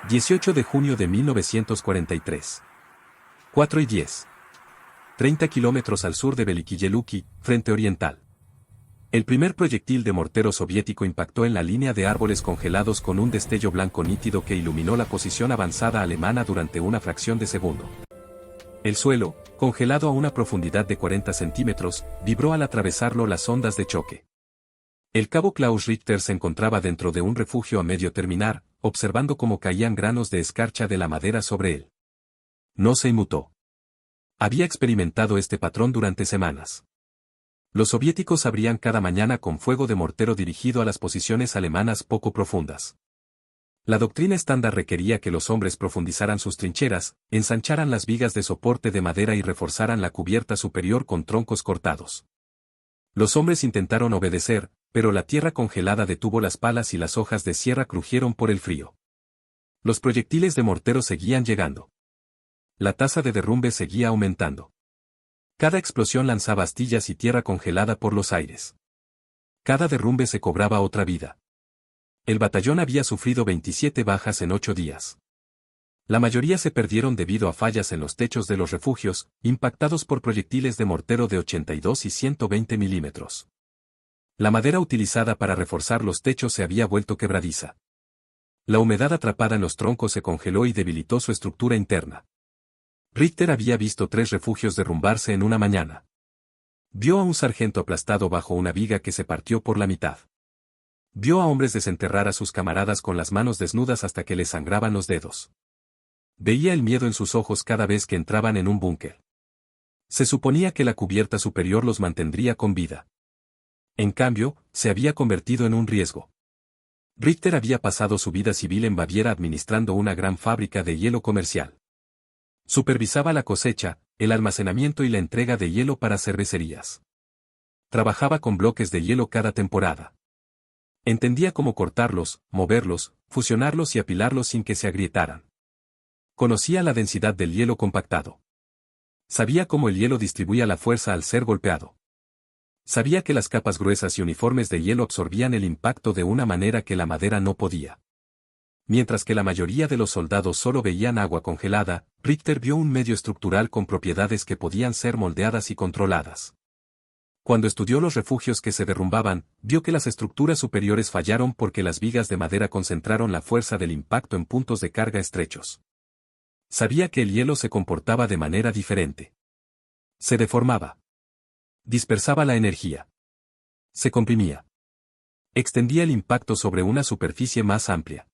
18 de junio de 1943. 4:10. 30 kilómetros al sur de Velikiye-Luki, frente oriental. El primer proyectil de mortero soviético impactó en la línea de árboles congelados con un destello blanco nítido que iluminó la posición avanzada alemana durante una fracción de segundo. El suelo, congelado a una profundidad de 40 centímetros, vibró al atravesarlo las ondas de choque. El cabo Klaus Richter se encontraba dentro de un refugio a medio terminar, observando cómo caían granos de escarcha de la madera sobre él. No se inmutó. Había experimentado este patrón durante semanas. Los soviéticos abrían cada mañana con fuego de mortero dirigido a las posiciones alemanas poco profundas. La doctrina estándar requería que los hombres profundizaran sus trincheras, ensancharan las vigas de soporte de madera y reforzaran la cubierta superior con troncos cortados. Los hombres intentaron obedecer, pero la tierra congelada detuvo las palas y las hojas de sierra crujieron por el frío. Los proyectiles de mortero seguían llegando. La tasa de derrumbe seguía aumentando. Cada explosión lanzaba astillas y tierra congelada por los aires. Cada derrumbe se cobraba otra vida. El batallón había sufrido 27 bajas en 8 días. La mayoría se perdieron debido a fallas en los techos de los refugios, impactados por proyectiles de mortero de 82 y 120 milímetros. La madera utilizada para reforzar los techos se había vuelto quebradiza. La humedad atrapada en los troncos se congeló y debilitó su estructura interna. Richter había visto 3 refugios derrumbarse en una mañana. Vio a un sargento aplastado bajo una viga que se partió por la mitad. Vio a hombres desenterrar a sus camaradas con las manos desnudas hasta que les sangraban los dedos. Veía el miedo en sus ojos cada vez que entraban en un búnker. Se suponía que la cubierta superior los mantendría con vida. En cambio, se había convertido en un riesgo. Richter había pasado su vida civil en Baviera administrando una gran fábrica de hielo comercial. Supervisaba la cosecha, el almacenamiento y la entrega de hielo para cervecerías. Trabajaba con bloques de hielo cada temporada. Entendía cómo cortarlos, moverlos, fusionarlos y apilarlos sin que se agrietaran. Conocía la densidad del hielo compactado. Sabía cómo el hielo distribuía la fuerza al ser golpeado. Sabía que las capas gruesas y uniformes de hielo absorbían el impacto de una manera que la madera no podía. Mientras que la mayoría de los soldados solo veían agua congelada, Richter vio un medio estructural con propiedades que podían ser moldeadas y controladas. Cuando estudió los refugios que se derrumbaban, vio que las estructuras superiores fallaron porque las vigas de madera concentraron la fuerza del impacto en puntos de carga estrechos. Sabía que el hielo se comportaba de manera diferente. Se deformaba. Dispersaba la energía. Se comprimía. Extendía el impacto sobre una superficie más amplia.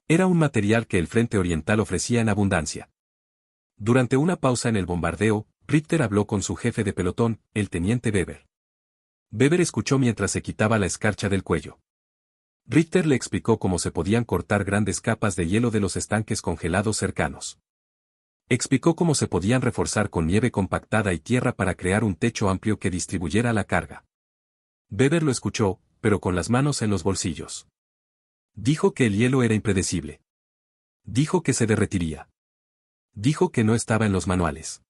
Era un material que el frente oriental ofrecía en abundancia. Durante una pausa en el bombardeo, Richter habló con su jefe de pelotón, el teniente Weber. Weber escuchó mientras se quitaba la escarcha del cuello. Richter le explicó cómo se podían cortar grandes capas de hielo de los estanques congelados cercanos. Explicó cómo se podían reforzar con nieve compactada y tierra para crear un techo amplio que distribuyera la carga. Weber lo escuchó, pero con las manos en los bolsillos. Dijo que el hielo era impredecible. Dijo que se derretiría. Dijo que no estaba en los manuales.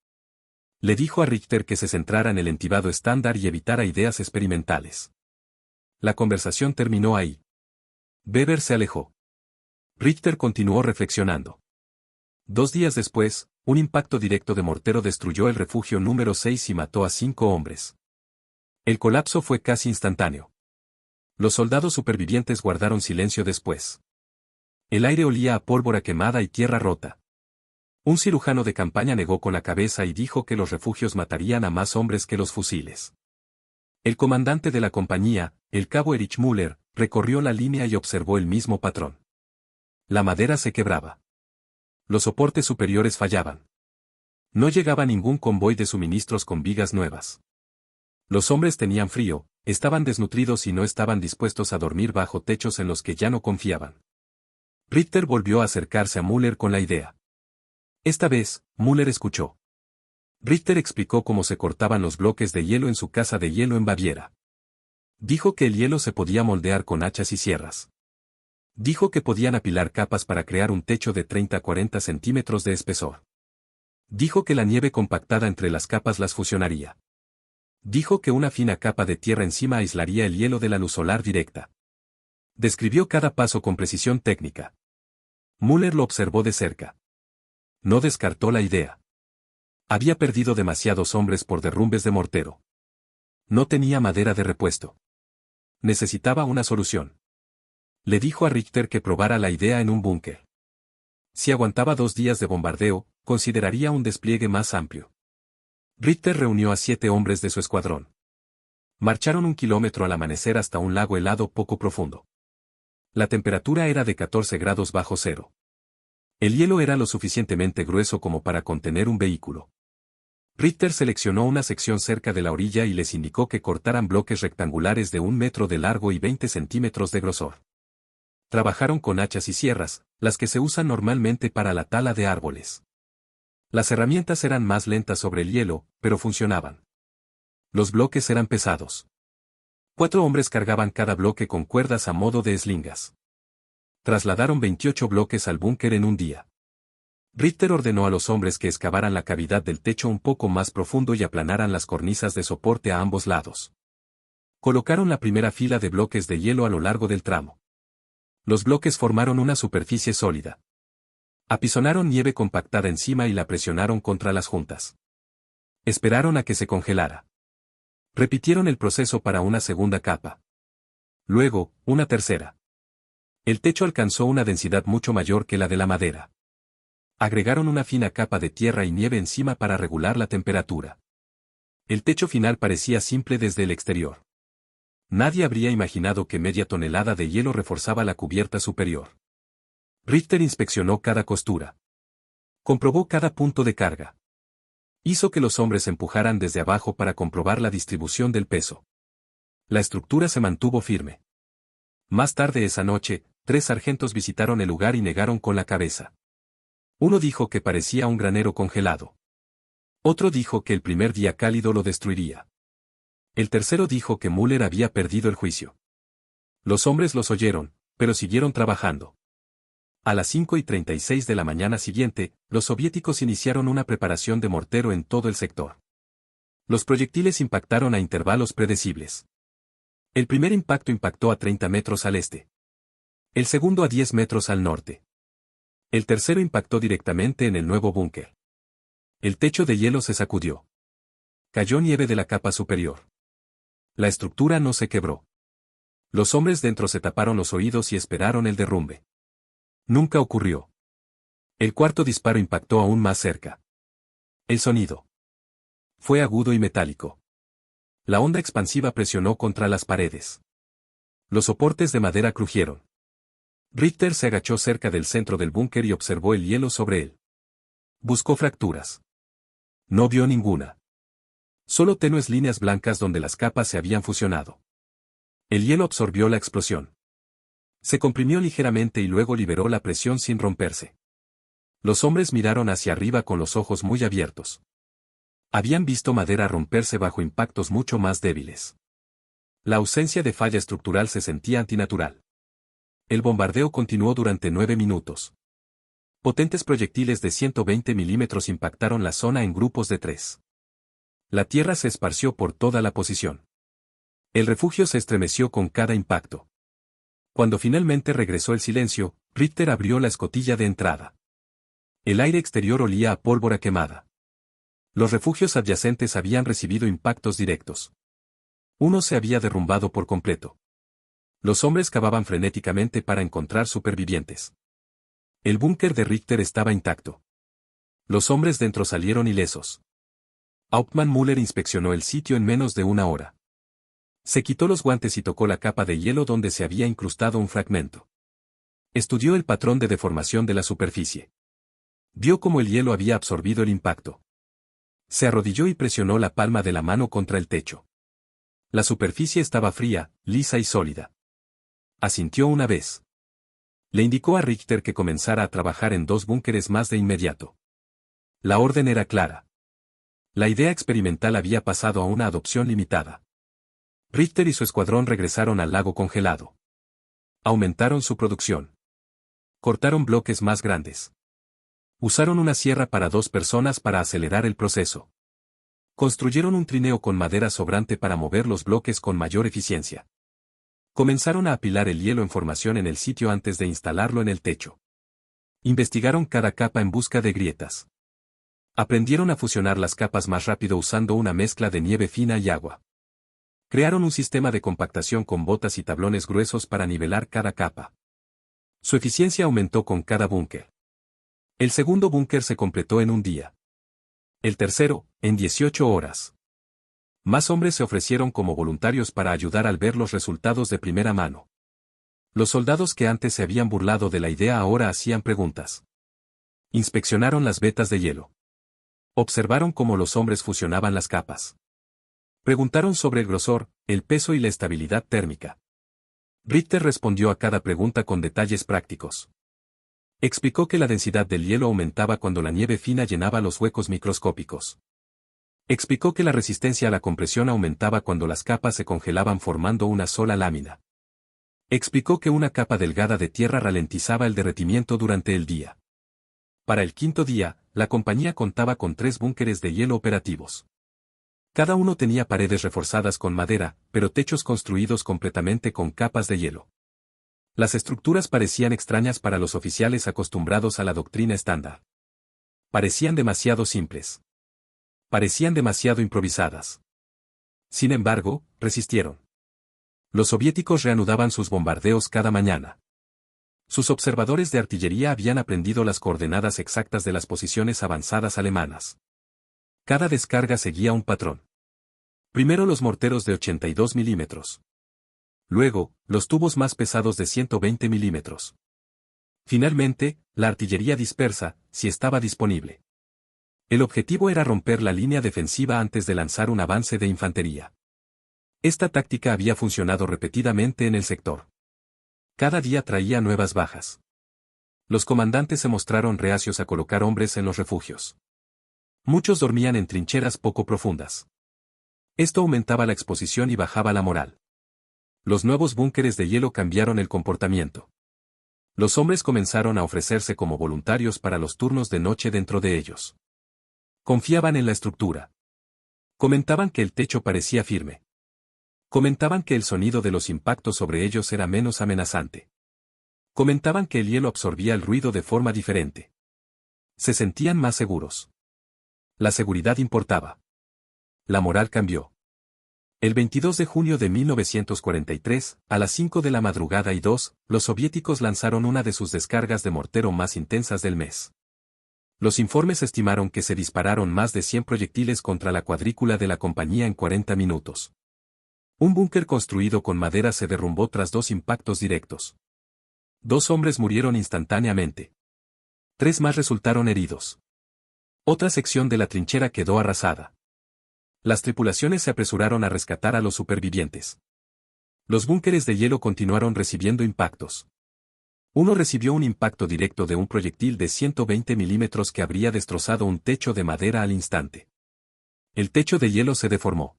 Le dijo a Richter que se centrara en el entibado estándar y evitara ideas experimentales. La conversación terminó ahí. Weber se alejó. Richter continuó reflexionando. 2 días después, un impacto directo de mortero destruyó el refugio número 6 y mató a 5 hombres. El colapso fue casi instantáneo. Los soldados supervivientes guardaron silencio después. El aire olía a pólvora quemada y tierra rota. Un cirujano de campaña negó con la cabeza y dijo que los refugios matarían a más hombres que los fusiles. El comandante de la compañía, el cabo Erich Müller, recorrió la línea y observó el mismo patrón. La madera se quebraba. Los soportes superiores fallaban. No llegaba ningún convoy de suministros con vigas nuevas. Los hombres tenían frío, estaban desnutridos y no estaban dispuestos a dormir bajo techos en los que ya no confiaban. Richter volvió a acercarse a Müller con la idea. Esta vez, Müller escuchó. Richter explicó cómo se cortaban los bloques de hielo en su casa de hielo en Baviera. Dijo que el hielo se podía moldear con hachas y sierras. Dijo que podían apilar capas para crear un techo de 30 a 40 centímetros de espesor. Dijo que la nieve compactada entre las capas las fusionaría. Dijo que una fina capa de tierra encima aislaría el hielo de la luz solar directa. Describió cada paso con precisión técnica. Müller lo observó de cerca. No descartó la idea. Había perdido demasiados hombres por derrumbes de mortero. No tenía madera de repuesto. Necesitaba una solución. Le dijo a Richter que probara la idea en un búnker. Si aguantaba 2 días de bombardeo, consideraría un despliegue más amplio. Richter reunió a 7 hombres de su escuadrón. Marcharon 1 kilómetro al amanecer hasta un lago helado poco profundo. La temperatura era de 14 grados bajo cero. El hielo era lo suficientemente grueso como para contener un vehículo. Richter seleccionó una sección cerca de la orilla y les indicó que cortaran bloques rectangulares de 1 metro de largo y 20 centímetros de grosor. Trabajaron con hachas y sierras, las que se usan normalmente para la tala de árboles. Las herramientas eran más lentas sobre el hielo, pero funcionaban. Los bloques eran pesados. 4 hombres cargaban cada bloque con cuerdas a modo de eslingas. Trasladaron 28 bloques al búnker en un día. Richter ordenó a los hombres que excavaran la cavidad del techo un poco más profundo y aplanaran las cornisas de soporte a ambos lados. Colocaron la primera fila de bloques de hielo a lo largo del tramo. Los bloques formaron una superficie sólida. Apisonaron nieve compactada encima y la presionaron contra las juntas. Esperaron a que se congelara. Repitieron el proceso para una segunda capa. Luego, una tercera. El techo alcanzó una densidad mucho mayor que la de la madera. Agregaron una fina capa de tierra y nieve encima para regular la temperatura. El techo final parecía simple desde el exterior. Nadie habría imaginado que media tonelada de hielo reforzaba la cubierta superior. Richter inspeccionó cada costura. Comprobó cada punto de carga. Hizo que los hombres empujaran desde abajo para comprobar la distribución del peso. La estructura se mantuvo firme. Más tarde esa noche, 3 sargentos visitaron el lugar y negaron con la cabeza. Uno dijo que parecía un granero congelado. Otro dijo que el primer día cálido lo destruiría. El tercero dijo que Müller había perdido el juicio. Los hombres los oyeron, pero siguieron trabajando. A las 5:36 de la mañana siguiente, los soviéticos iniciaron una preparación de mortero en todo el sector. Los proyectiles impactaron a intervalos predecibles. El primer impacto impactó a 30 metros al este. El segundo a 10 metros al norte. El tercero impactó directamente en el nuevo búnker. El techo de hielo se sacudió. Cayó nieve de la capa superior. La estructura no se quebró. Los hombres dentro se taparon los oídos y esperaron el derrumbe. Nunca ocurrió. El cuarto disparo impactó aún más cerca. El sonido fue agudo y metálico. La onda expansiva presionó contra las paredes. Los soportes de madera crujieron. Richter se agachó cerca del centro del búnker y observó el hielo sobre él. Buscó fracturas. No vio ninguna. Solo tenues líneas blancas donde las capas se habían fusionado. El hielo absorbió la explosión. Se comprimió ligeramente y luego liberó la presión sin romperse. Los hombres miraron hacia arriba con los ojos muy abiertos. Habían visto madera romperse bajo impactos mucho más débiles. La ausencia de falla estructural se sentía antinatural. El bombardeo continuó durante 9 minutos. Potentes proyectiles de 120 milímetros impactaron la zona en grupos de 3. La tierra se esparció por toda la posición. El refugio se estremeció con cada impacto. Cuando finalmente regresó el silencio, Richter abrió la escotilla de entrada. El aire exterior olía a pólvora quemada. Los refugios adyacentes habían recibido impactos directos. Uno se había derrumbado por completo. Los hombres cavaban frenéticamente para encontrar supervivientes. El búnker de Richter estaba intacto. Los hombres dentro salieron ilesos. Hauptmann Müller inspeccionó el sitio en menos de 1 hora. Se quitó los guantes y tocó la capa de hielo donde se había incrustado un fragmento. Estudió el patrón de deformación de la superficie. Vio cómo el hielo había absorbido el impacto. Se arrodilló y presionó la palma de la mano contra el techo. La superficie estaba fría, lisa y sólida. Asintió una vez. Le indicó a Richter que comenzara a trabajar en 2 búnkeres más de inmediato. La orden era clara. La idea experimental había pasado a una adopción limitada. Richter y su escuadrón regresaron al lago congelado. Aumentaron su producción. Cortaron bloques más grandes. Usaron una sierra para 2 personas para acelerar el proceso. Construyeron un trineo con madera sobrante para mover los bloques con mayor eficiencia. Comenzaron a apilar el hielo en formación en el sitio antes de instalarlo en el techo. Investigaron cada capa en busca de grietas. Aprendieron a fusionar las capas más rápido usando una mezcla de nieve fina y agua. Crearon un sistema de compactación con botas y tablones gruesos para nivelar cada capa. Su eficiencia aumentó con cada búnker. El segundo búnker se completó en un día. El tercero, en 18 horas. Más hombres se ofrecieron como voluntarios para ayudar al ver los resultados de primera mano. Los soldados que antes se habían burlado de la idea ahora hacían preguntas. Inspeccionaron las vetas de hielo. Observaron cómo los hombres fusionaban las capas. Preguntaron sobre el grosor, el peso y la estabilidad térmica. Richter respondió a cada pregunta con detalles prácticos. Explicó que la densidad del hielo aumentaba cuando la nieve fina llenaba los huecos microscópicos. Explicó que la resistencia a la compresión aumentaba cuando las capas se congelaban formando una sola lámina. Explicó que una capa delgada de tierra ralentizaba el derretimiento durante el día. Para el quinto día, la compañía contaba con 3 búnkeres de hielo operativos. Cada uno tenía paredes reforzadas con madera, pero techos construidos completamente con capas de hielo. Las estructuras parecían extrañas para los oficiales acostumbrados a la doctrina estándar. Parecían demasiado simples. Parecían demasiado improvisadas. Sin embargo, resistieron. Los soviéticos reanudaban sus bombardeos cada mañana. Sus observadores de artillería habían aprendido las coordenadas exactas de las posiciones avanzadas alemanas. Cada descarga seguía un patrón. Primero los morteros de 82 milímetros. Luego, los tubos más pesados de 120 milímetros. Finalmente, la artillería dispersa, si estaba disponible. El objetivo era romper la línea defensiva antes de lanzar un avance de infantería. Esta táctica había funcionado repetidamente en el sector. Cada día traía nuevas bajas. Los comandantes se mostraron reacios a colocar hombres en los refugios. Muchos dormían en trincheras poco profundas. Esto aumentaba la exposición y bajaba la moral. Los nuevos búnkeres de hielo cambiaron el comportamiento. Los hombres comenzaron a ofrecerse como voluntarios para los turnos de noche dentro de ellos. Confiaban en la estructura. Comentaban que el techo parecía firme. Comentaban que el sonido de los impactos sobre ellos era menos amenazante. Comentaban que el hielo absorbía el ruido de forma diferente. Se sentían más seguros. La seguridad importaba. La moral cambió. El 22 de junio de 1943, a las 5 de la madrugada y 2, los soviéticos lanzaron una de sus descargas de mortero más intensas del mes. Los informes estimaron que se dispararon más de 100 proyectiles contra la cuadrícula de la compañía en 40 minutos. Un búnker construido con madera se derrumbó tras 2 impactos directos. 2 hombres murieron instantáneamente. 3 más resultaron heridos. Otra sección de la trinchera quedó arrasada. Las tripulaciones se apresuraron a rescatar a los supervivientes. Los búnkeres de hielo continuaron recibiendo impactos. Uno recibió un impacto directo de un proyectil de 120 milímetros que habría destrozado un techo de madera al instante. El techo de hielo se deformó.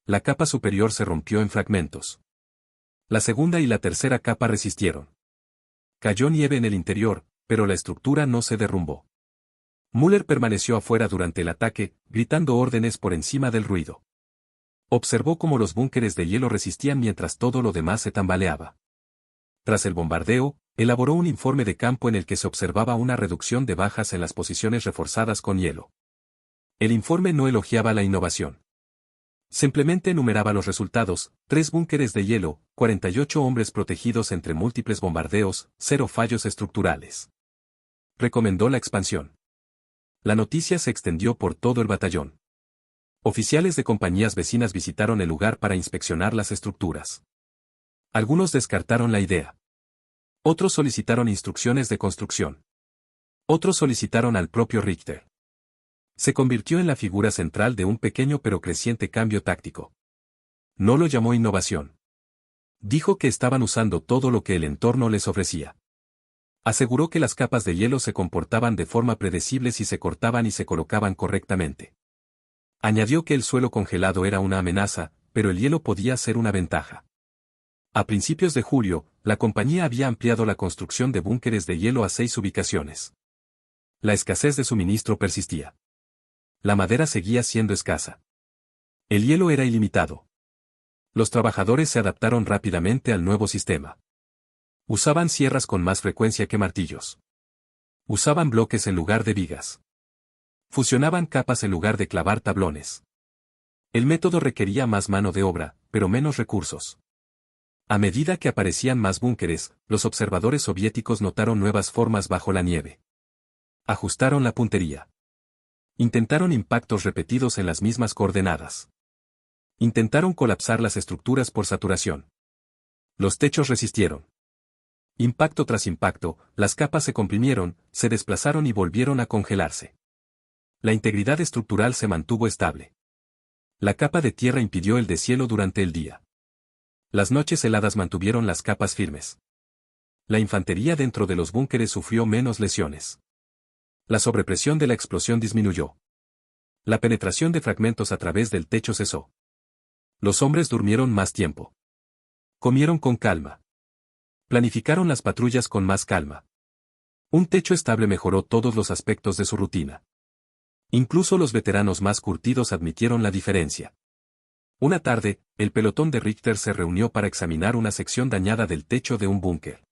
La capa superior se rompió en fragmentos. La segunda y la tercera capa resistieron. Cayó nieve en el interior, pero la estructura no se derrumbó. Müller permaneció afuera durante el ataque, gritando órdenes por encima del ruido. Observó cómo los búnkeres de hielo resistían mientras todo lo demás se tambaleaba. Tras el bombardeo, elaboró un informe de campo en el que se observaba una reducción de bajas en las posiciones reforzadas con hielo. El informe no elogiaba la innovación. Simplemente enumeraba los resultados: 3 búnkeres de hielo, 48 hombres protegidos entre múltiples bombardeos, 0 fallos estructurales. Recomendó la expansión. La noticia se extendió por todo el batallón. Oficiales de compañías vecinas visitaron el lugar para inspeccionar las estructuras. Algunos descartaron la idea. Otros solicitaron instrucciones de construcción. Otros solicitaron al propio Richter. Se convirtió en la figura central de un pequeño pero creciente cambio táctico. No lo llamó innovación. Dijo que estaban usando todo lo que el entorno les ofrecía. Aseguró que las capas de hielo se comportaban de forma predecible si se cortaban y se colocaban correctamente. Añadió que el suelo congelado era una amenaza, pero el hielo podía ser una ventaja. A principios de julio, la compañía había ampliado la construcción de búnkeres de hielo a 6 ubicaciones. La escasez de suministro persistía. La madera seguía siendo escasa. El hielo era ilimitado. Los trabajadores se adaptaron rápidamente al nuevo sistema. Usaban sierras con más frecuencia que martillos. Usaban bloques en lugar de vigas. Fusionaban capas en lugar de clavar tablones. El método requería más mano de obra, pero menos recursos. A medida que aparecían más búnkeres, los observadores soviéticos notaron nuevas formas bajo la nieve. Ajustaron la puntería. Intentaron impactos repetidos en las mismas coordenadas. Intentaron colapsar las estructuras por saturación. Los techos resistieron. Impacto tras impacto, las capas se comprimieron, se desplazaron y volvieron a congelarse. La integridad estructural se mantuvo estable. La capa de tierra impidió el deshielo durante el día. Las noches heladas mantuvieron las capas firmes. La infantería dentro de los búnkeres sufrió menos lesiones. La sobrepresión de la explosión disminuyó. La penetración de fragmentos a través del techo cesó. Los hombres durmieron más tiempo. Comieron con calma. Planificaron las patrullas con más calma. Un techo estable mejoró todos los aspectos de su rutina. Incluso los veteranos más curtidos admitieron la diferencia. Una tarde, el pelotón de Richter se reunió para examinar una sección dañada del techo de un búnker.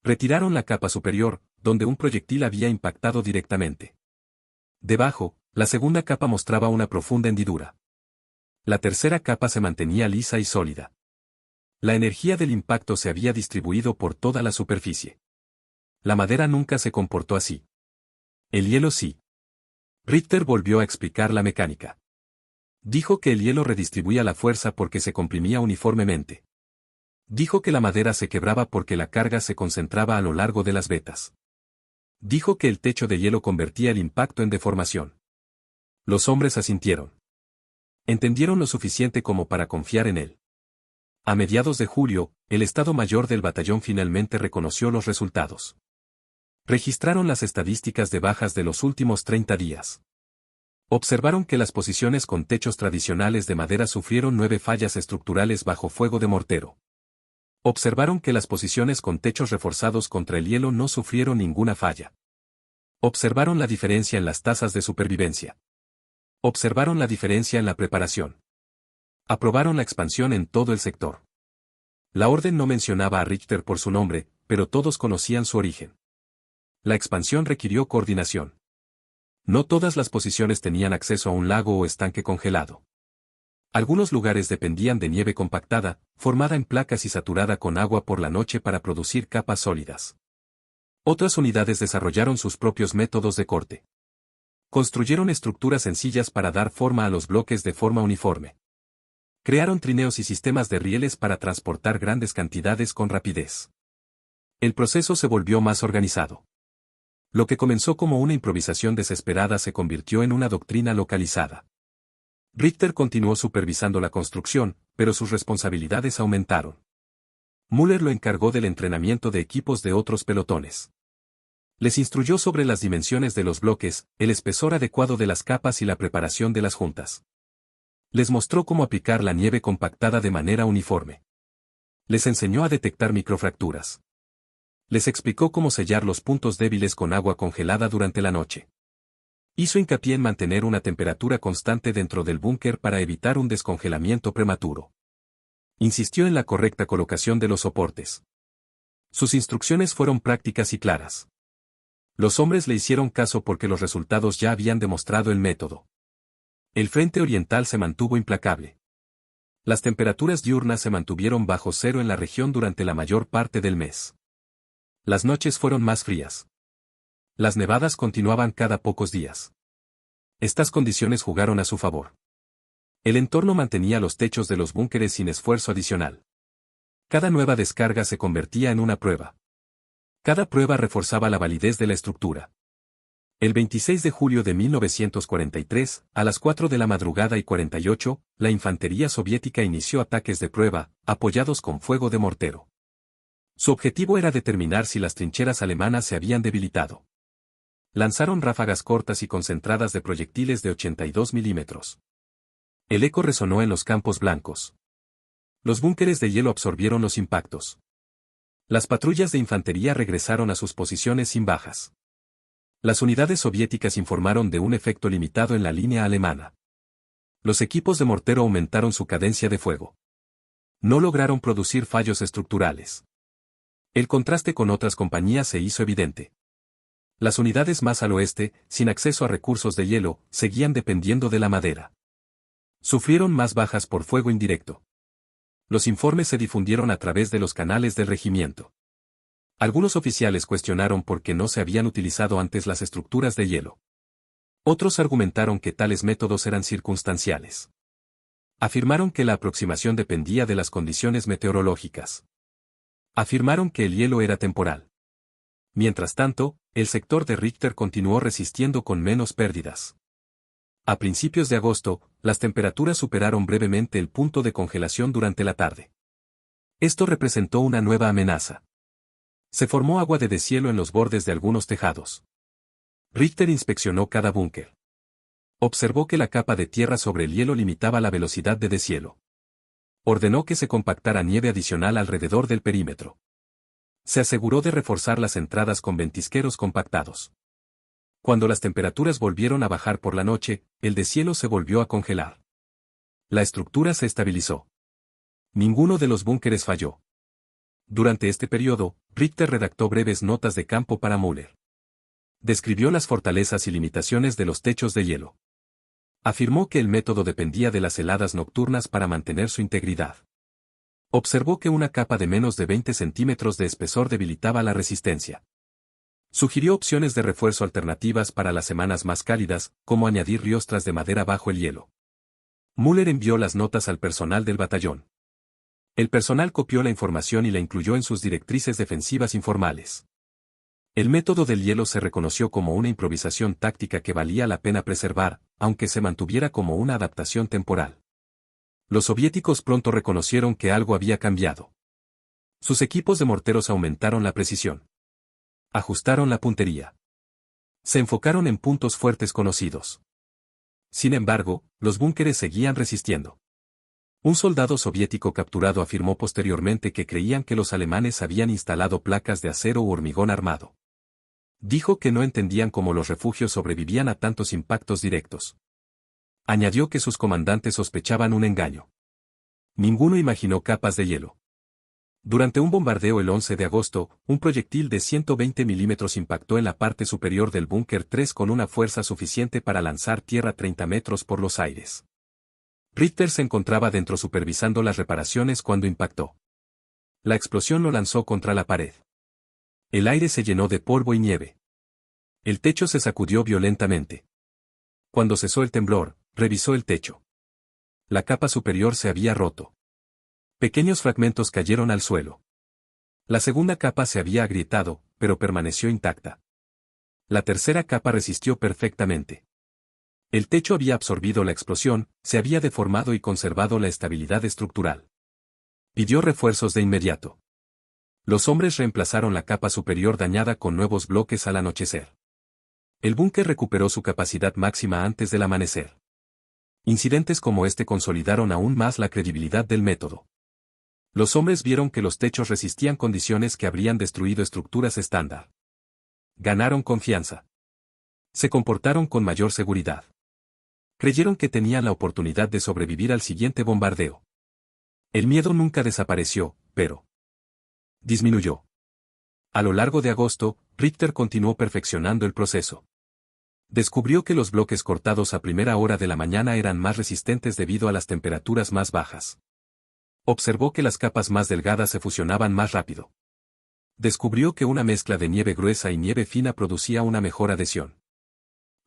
Retiraron la capa superior, donde un proyectil había impactado directamente. Debajo, la segunda capa mostraba una profunda hendidura. La tercera capa se mantenía lisa y sólida. La energía del impacto se había distribuido por toda la superficie. La madera nunca se comportó así. El hielo sí. Richter volvió a explicar la mecánica. Dijo que el hielo redistribuía la fuerza porque se comprimía uniformemente. Dijo que la madera se quebraba porque la carga se concentraba a lo largo de las vetas. Dijo que el techo de hielo convertía el impacto en deformación. Los hombres asintieron. Entendieron lo suficiente como para confiar en él. A mediados de julio, el Estado Mayor del batallón finalmente reconoció los resultados. Registraron las estadísticas de bajas de los últimos 30 días. Observaron que las posiciones con techos tradicionales de madera sufrieron 9 fallas estructurales bajo fuego de mortero. Observaron que las posiciones con techos reforzados contra el hielo no sufrieron ninguna falla. Observaron la diferencia en las tasas de supervivencia. Observaron la diferencia en la preparación. Aprobaron la expansión en todo el sector. La orden no mencionaba a Richter por su nombre, pero todos conocían su origen. La expansión requirió coordinación. No todas las posiciones tenían acceso a un lago o estanque congelado. Algunos lugares dependían de nieve compactada, formada en placas y saturada con agua por la noche para producir capas sólidas. Otras unidades desarrollaron sus propios métodos de corte. Construyeron estructuras sencillas para dar forma a los bloques de forma uniforme. Crearon trineos y sistemas de rieles para transportar grandes cantidades con rapidez. El proceso se volvió más organizado. Lo que comenzó como una improvisación desesperada se convirtió en una doctrina localizada. Richter continuó supervisando la construcción, pero sus responsabilidades aumentaron. Müller lo encargó del entrenamiento de equipos de otros pelotones. Les instruyó sobre las dimensiones de los bloques, el espesor adecuado de las capas y la preparación de las juntas. Les mostró cómo aplicar la nieve compactada de manera uniforme. Les enseñó a detectar microfracturas. Les explicó cómo sellar los puntos débiles con agua congelada durante la noche. Hizo hincapié en mantener una temperatura constante dentro del búnker para evitar un descongelamiento prematuro. Insistió en la correcta colocación de los soportes. Sus instrucciones fueron prácticas y claras. Los hombres le hicieron caso porque los resultados ya habían demostrado el método. El frente oriental se mantuvo implacable. Las temperaturas diurnas se mantuvieron bajo cero en la región durante la mayor parte del mes. Las noches fueron más frías. Las nevadas continuaban cada pocos días. Estas condiciones jugaron a su favor. El entorno mantenía los techos de los búnkeres sin esfuerzo adicional. Cada nueva descarga se convertía en una prueba. Cada prueba reforzaba la validez de la estructura. El 26 de julio de 1943, a las 4 de la madrugada y 48, la infantería soviética inició ataques de prueba, apoyados con fuego de mortero. Su objetivo era determinar si las trincheras alemanas se habían debilitado. Lanzaron ráfagas cortas y concentradas de proyectiles de 82 milímetros. El eco resonó en los campos blancos. Los búnkeres de hielo absorbieron los impactos. Las patrullas de infantería regresaron a sus posiciones sin bajas. Las unidades soviéticas informaron de un efecto limitado en la línea alemana. Los equipos de mortero aumentaron su cadencia de fuego. No lograron producir fallos estructurales. El contraste con otras compañías se hizo evidente. Las unidades más al oeste, sin acceso a recursos de hielo, seguían dependiendo de la madera. Sufrieron más bajas por fuego indirecto. Los informes se difundieron a través de los canales del regimiento. Algunos oficiales cuestionaron por qué no se habían utilizado antes las estructuras de hielo. Otros argumentaron que tales métodos eran circunstanciales. Afirmaron que la aproximación dependía de las condiciones meteorológicas. Afirmaron que el hielo era temporal. Mientras tanto, el sector de Richter continuó resistiendo con menos pérdidas. A principios de agosto, las temperaturas superaron brevemente el punto de congelación durante la tarde. Esto representó una nueva amenaza. Se formó agua de deshielo en los bordes de algunos tejados. Richter inspeccionó cada búnker. Observó que la capa de tierra sobre el hielo limitaba la velocidad de deshielo. Ordenó que se compactara nieve adicional alrededor del perímetro. Se aseguró de reforzar las entradas con ventisqueros compactados. Cuando las temperaturas volvieron a bajar por la noche, el deshielo se volvió a congelar. La estructura se estabilizó. Ninguno de los búnkeres falló. Durante este periodo, Richter redactó breves notas de campo para Müller. Describió las fortalezas y limitaciones de los techos de hielo. Afirmó que el método dependía de las heladas nocturnas para mantener su integridad. Observó que una capa de menos de 20 centímetros de espesor debilitaba la resistencia. Sugirió opciones de refuerzo alternativas para las semanas más cálidas, como añadir riostras de madera bajo el hielo. Müller envió las notas al personal del batallón. El personal copió la información y la incluyó en sus directrices defensivas informales. El método del hielo se reconoció como una improvisación táctica que valía la pena preservar, aunque se mantuviera como una adaptación temporal. Los soviéticos pronto reconocieron que algo había cambiado. Sus equipos de morteros aumentaron la precisión. Ajustaron la puntería. Se enfocaron en puntos fuertes conocidos. Sin embargo, los búnkeres seguían resistiendo. Un soldado soviético capturado afirmó posteriormente que creían que los alemanes habían instalado placas de acero u hormigón armado. Dijo que no entendían cómo los refugios sobrevivían a tantos impactos directos. Añadió que sus comandantes sospechaban un engaño. Ninguno imaginó capas de hielo. Durante un bombardeo el 11 de agosto, un proyectil de 120 milímetros impactó en la parte superior del búnker 3 con una fuerza suficiente para lanzar tierra 30 metros por los aires. Richter se encontraba dentro supervisando las reparaciones cuando impactó. La explosión lo lanzó contra la pared. El aire se llenó de polvo y nieve. El techo se sacudió violentamente. Cuando cesó el temblor, revisó el techo. La capa superior se había roto. Pequeños fragmentos cayeron al suelo. La segunda capa se había agrietado, pero permaneció intacta. La tercera capa resistió perfectamente. El techo había absorbido la explosión, se había deformado y conservado la estabilidad estructural. Pidió refuerzos de inmediato. Los hombres reemplazaron la capa superior dañada con nuevos bloques al anochecer. El búnker recuperó su capacidad máxima antes del amanecer. Incidentes como este consolidaron aún más la credibilidad del método. Los hombres vieron que los techos resistían condiciones que habrían destruido estructuras estándar. Ganaron confianza. Se comportaron con mayor seguridad. Creyeron que tenían la oportunidad de sobrevivir al siguiente bombardeo. El miedo nunca desapareció, pero disminuyó. A lo largo de agosto, Richter continuó perfeccionando el proceso. Descubrió que los bloques cortados a primera hora de la mañana eran más resistentes debido a las temperaturas más bajas. Observó que las capas más delgadas se fusionaban más rápido. Descubrió que una mezcla de nieve gruesa y nieve fina producía una mejor adhesión.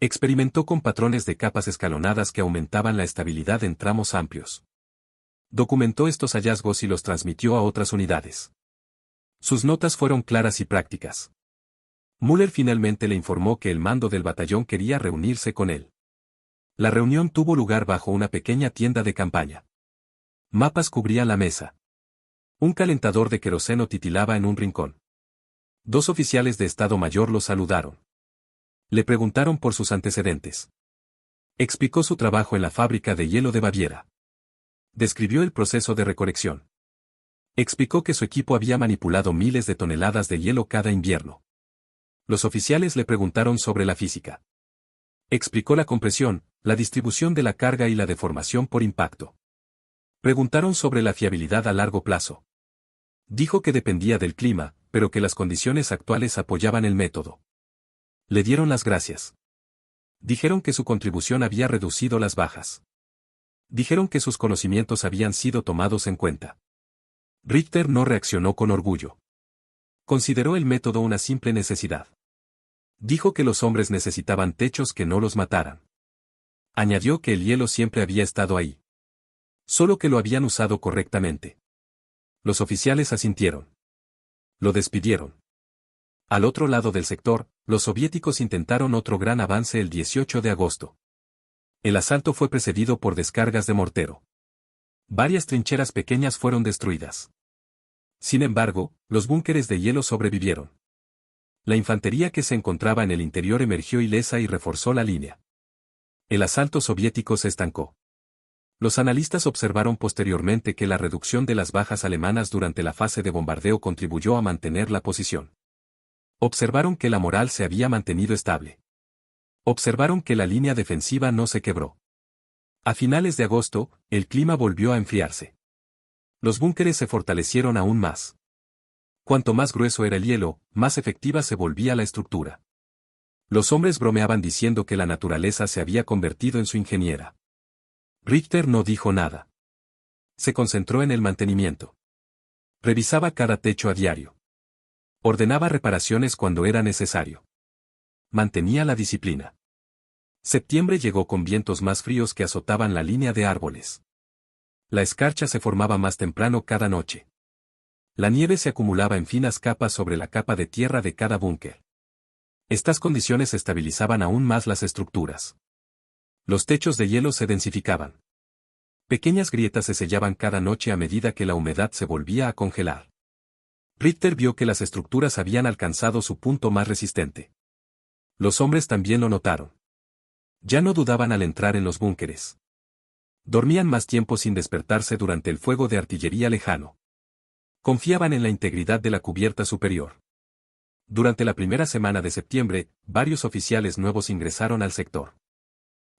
Experimentó con patrones de capas escalonadas que aumentaban la estabilidad en tramos amplios. Documentó estos hallazgos y los transmitió a otras unidades. Sus notas fueron claras y prácticas. Müller finalmente le informó que el mando del batallón quería reunirse con él. La reunión tuvo lugar bajo una pequeña tienda de campaña. Mapas cubrían la mesa. Un calentador de queroseno titilaba en un rincón. Dos oficiales de Estado Mayor lo saludaron. Le preguntaron por sus antecedentes. Explicó su trabajo en la fábrica de hielo de Baviera. Describió el proceso de recolección. Explicó que su equipo había manipulado miles de toneladas de hielo cada invierno. Los oficiales le preguntaron sobre la física. Explicó la compresión, la distribución de la carga y la deformación por impacto. Preguntaron sobre la fiabilidad a largo plazo. Dijo que dependía del clima, pero que las condiciones actuales apoyaban el método. Le dieron las gracias. Dijeron que su contribución había reducido las bajas. Dijeron que sus conocimientos habían sido tomados en cuenta. Richter no reaccionó con orgullo. Consideró el método una simple necesidad. Dijo que los hombres necesitaban techos que no los mataran. Añadió que el hielo siempre había estado ahí. Solo que lo habían usado correctamente. Los oficiales asintieron. Lo despidieron. Al otro lado del sector, los soviéticos intentaron otro gran avance el 18 de agosto. El asalto fue precedido por descargas de mortero. Varias trincheras pequeñas fueron destruidas. Sin embargo, los búnkeres de hielo sobrevivieron. La infantería que se encontraba en el interior emergió ilesa y reforzó la línea. El asalto soviético se estancó. Los analistas observaron posteriormente que la reducción de las bajas alemanas durante la fase de bombardeo contribuyó a mantener la posición. Observaron que la moral se había mantenido estable. Observaron que la línea defensiva no se quebró. A finales de agosto, el clima volvió a enfriarse. Los búnkeres se fortalecieron aún más. Cuanto más grueso era el hielo, más efectiva se volvía la estructura. Los hombres bromeaban diciendo que la naturaleza se había convertido en su ingeniera. Richter no dijo nada. Se concentró en el mantenimiento. Revisaba cada techo a diario. Ordenaba reparaciones cuando era necesario. Mantenía la disciplina. Septiembre llegó con vientos más fríos que azotaban la línea de árboles. La escarcha se formaba más temprano cada noche. La nieve se acumulaba en finas capas sobre la capa de tierra de cada búnker. Estas condiciones estabilizaban aún más las estructuras. Los techos de hielo se densificaban. Pequeñas grietas se sellaban cada noche a medida que la humedad se volvía a congelar. Richter vio que las estructuras habían alcanzado su punto más resistente. Los hombres también lo notaron. Ya no dudaban al entrar en los búnkeres. Dormían más tiempo sin despertarse durante el fuego de artillería lejano. Confiaban en la integridad de la cubierta superior. Durante la primera semana de septiembre, varios oficiales nuevos ingresaron al sector.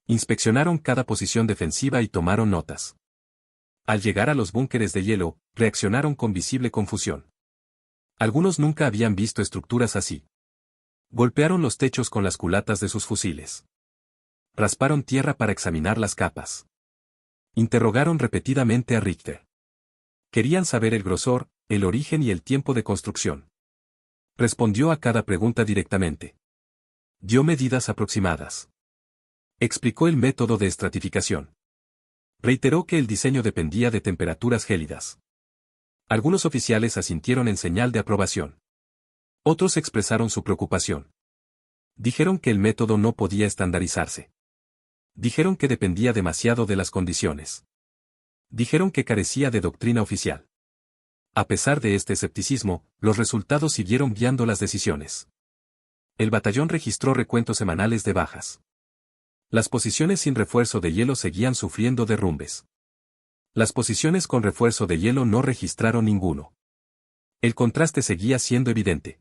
Inspeccionaron cada posición defensiva y tomaron notas. Al llegar a los búnkeres de hielo, reaccionaron con visible confusión. Algunos nunca habían visto estructuras así. Golpearon los techos con las culatas de sus fusiles. Rasparon tierra para examinar las capas. Interrogaron repetidamente a Richter. Querían saber el grosor, el origen y el tiempo de construcción. Respondió a cada pregunta directamente. Dio medidas aproximadas. Explicó el método de estratificación. Reiteró que el diseño dependía de temperaturas gélidas. Algunos oficiales asintieron en señal de aprobación. Otros expresaron su preocupación. Dijeron que el método no podía estandarizarse. Dijeron que dependía demasiado de las condiciones. Dijeron que carecía de doctrina oficial. A pesar de este escepticismo, los resultados siguieron guiando las decisiones. El batallón registró recuentos semanales de bajas. Las posiciones sin refuerzo de hielo seguían sufriendo derrumbes. Las posiciones con refuerzo de hielo no registraron ninguno. El contraste seguía siendo evidente.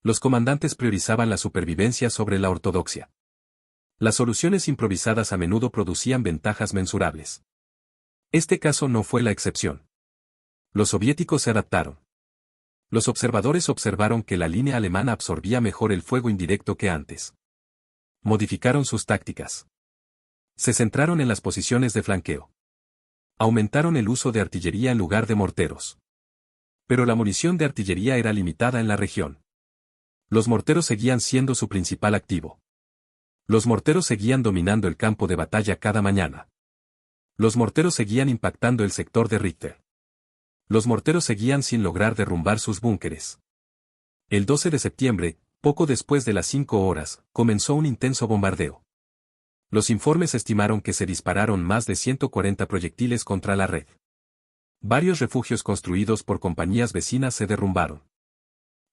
Los comandantes priorizaban la supervivencia sobre la ortodoxia. Las soluciones improvisadas a menudo producían ventajas mensurables. Este caso no fue la excepción. Los soviéticos se adaptaron. Los observadores observaron que la línea alemana absorbía mejor el fuego indirecto que antes. Modificaron sus tácticas. Se centraron en las posiciones de flanqueo. Aumentaron el uso de artillería en lugar de morteros. Pero la munición de artillería era limitada en la región. Los morteros seguían siendo su principal activo. Los morteros seguían dominando el campo de batalla cada mañana. Los morteros seguían impactando el sector de Richter. Los morteros seguían sin lograr derrumbar sus búnkeres. El 12 de septiembre, poco después de las 5 horas, comenzó un intenso bombardeo. Los informes estimaron que se dispararon más de 140 proyectiles contra la red. Varios refugios construidos por compañías vecinas se derrumbaron.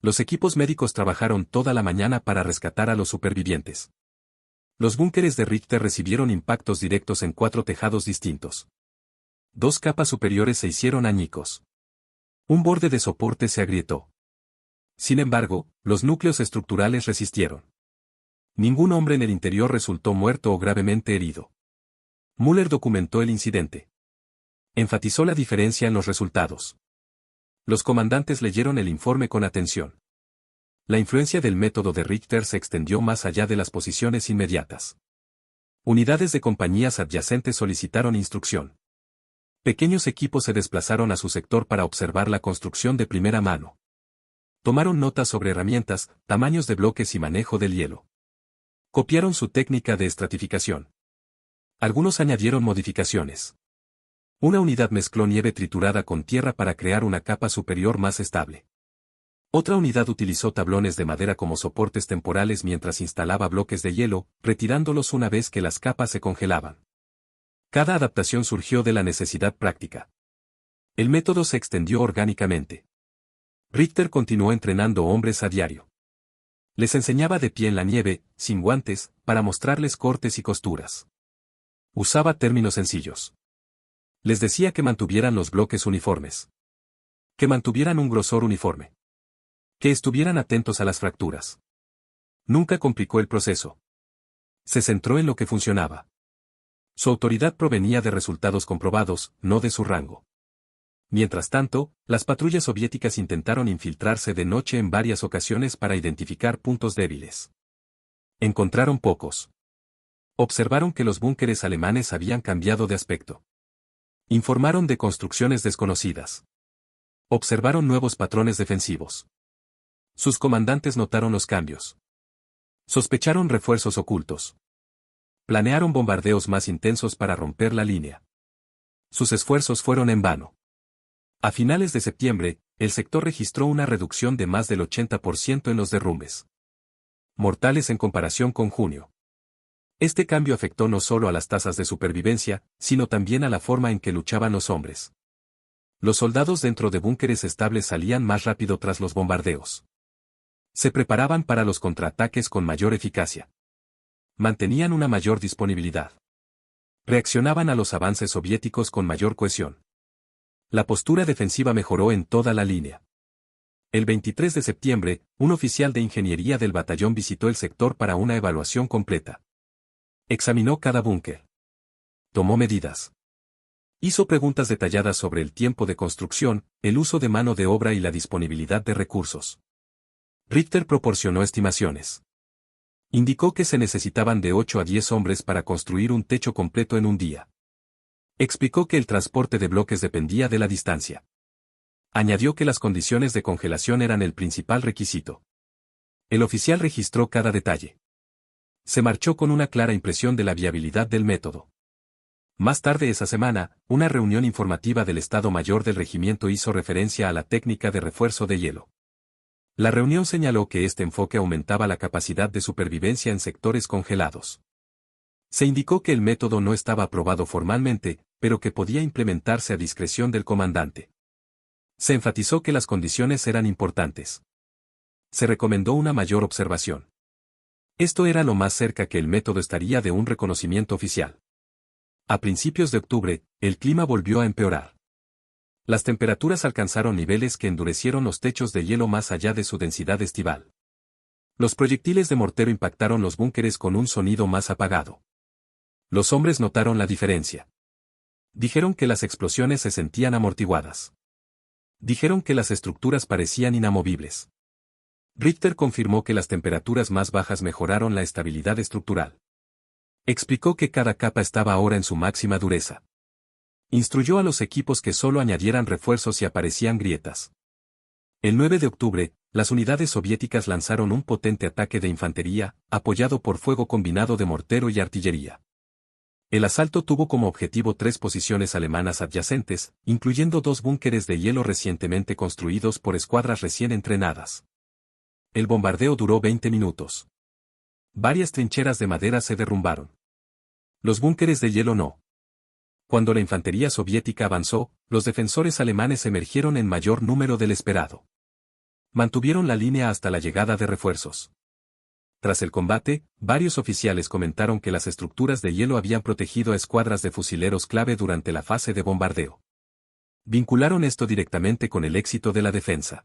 Los equipos médicos trabajaron toda la mañana para rescatar a los supervivientes. Los búnkeres de Richter recibieron impactos directos en 4 tejados distintos. 2 capas superiores se hicieron añicos. Un borde de soporte se agrietó. Sin embargo, los núcleos estructurales resistieron. Ningún hombre en el interior resultó muerto o gravemente herido. Müller documentó el incidente. Enfatizó la diferencia en los resultados. Los comandantes leyeron el informe con atención. La influencia del método de Richter se extendió más allá de las posiciones inmediatas. Unidades de compañías adyacentes solicitaron instrucción. Pequeños equipos se desplazaron a su sector para observar la construcción de primera mano. Tomaron notas sobre herramientas, tamaños de bloques y manejo del hielo. Copiaron su técnica de estratificación. Algunos añadieron modificaciones. Una unidad mezcló nieve triturada con tierra para crear una capa superior más estable. Otra unidad utilizó tablones de madera como soportes temporales mientras instalaba bloques de hielo, retirándolos una vez que las capas se congelaban. Cada adaptación surgió de la necesidad práctica. El método se extendió orgánicamente. Richter continuó entrenando hombres a diario. Les enseñaba de pie en la nieve, sin guantes, para mostrarles cortes y costuras. Usaba términos sencillos. Les decía que mantuvieran los bloques uniformes. Que mantuvieran un grosor uniforme. Que estuvieran atentos a las fracturas. Nunca complicó el proceso. Se centró en lo que funcionaba. Su autoridad provenía de resultados comprobados, no de su rango. Mientras tanto, las patrullas soviéticas intentaron infiltrarse de noche en varias ocasiones para identificar puntos débiles. Encontraron pocos. Observaron que los búnkeres alemanes habían cambiado de aspecto. Informaron de construcciones desconocidas. Observaron nuevos patrones defensivos. Sus comandantes notaron los cambios. Sospecharon refuerzos ocultos. Planearon bombardeos más intensos para romper la línea. Sus esfuerzos fueron en vano. A finales de septiembre, el sector registró una reducción de más del 80% en los derrumbes. Mortales en comparación con junio. Este cambio afectó no solo a las tasas de supervivencia, sino también a la forma en que luchaban los hombres. Los soldados dentro de búnkeres estables salían más rápido tras los bombardeos. Se preparaban para los contraataques con mayor eficacia. Mantenían una mayor disponibilidad. Reaccionaban a los avances soviéticos con mayor cohesión. La postura defensiva mejoró en toda la línea. El 23 de septiembre, un oficial de ingeniería del batallón visitó el sector para una evaluación completa. Examinó cada búnker. Tomó medidas. Hizo preguntas detalladas sobre el tiempo de construcción, el uso de mano de obra y la disponibilidad de recursos. Richter proporcionó estimaciones. Indicó que se necesitaban de 8 a 10 hombres para construir un techo completo en un día. Explicó que el transporte de bloques dependía de la distancia. Añadió que las condiciones de congelación eran el principal requisito. El oficial registró cada detalle. Se marchó con una clara impresión de la viabilidad del método. Más tarde esa semana, una reunión informativa del Estado Mayor del Regimiento hizo referencia a la técnica de refuerzo de hielo. La reunión señaló que este enfoque aumentaba la capacidad de supervivencia en sectores congelados. Se indicó que el método no estaba aprobado formalmente, pero que podía implementarse a discreción del comandante. Se enfatizó que las condiciones eran importantes. Se recomendó una mayor observación. Esto era lo más cerca que el método estaría de un reconocimiento oficial. A principios de octubre, el clima volvió a empeorar. Las temperaturas alcanzaron niveles que endurecieron los techos de hielo más allá de su densidad estival. Los proyectiles de mortero impactaron los búnkeres con un sonido más apagado. Los hombres notaron la diferencia. Dijeron que las explosiones se sentían amortiguadas. Dijeron que las estructuras parecían inamovibles. Richter confirmó que las temperaturas más bajas mejoraron la estabilidad estructural. Explicó que cada capa estaba ahora en su máxima dureza. Instruyó a los equipos que solo añadieran refuerzos si aparecían grietas. El 9 de octubre, las unidades soviéticas lanzaron un potente ataque de infantería, apoyado por fuego combinado de mortero y artillería. El asalto tuvo como objetivo 3 posiciones alemanas adyacentes, incluyendo 2 búnkeres de hielo recientemente construidos por escuadras recién entrenadas. El bombardeo duró 20 minutos. Varias trincheras de madera se derrumbaron. Los búnkeres de hielo no. Cuando la infantería soviética avanzó, los defensores alemanes emergieron en mayor número del esperado. Mantuvieron la línea hasta la llegada de refuerzos. Tras el combate, varios oficiales comentaron que las estructuras de hielo habían protegido a escuadras de fusileros clave durante la fase de bombardeo. Vincularon esto directamente con el éxito de la defensa.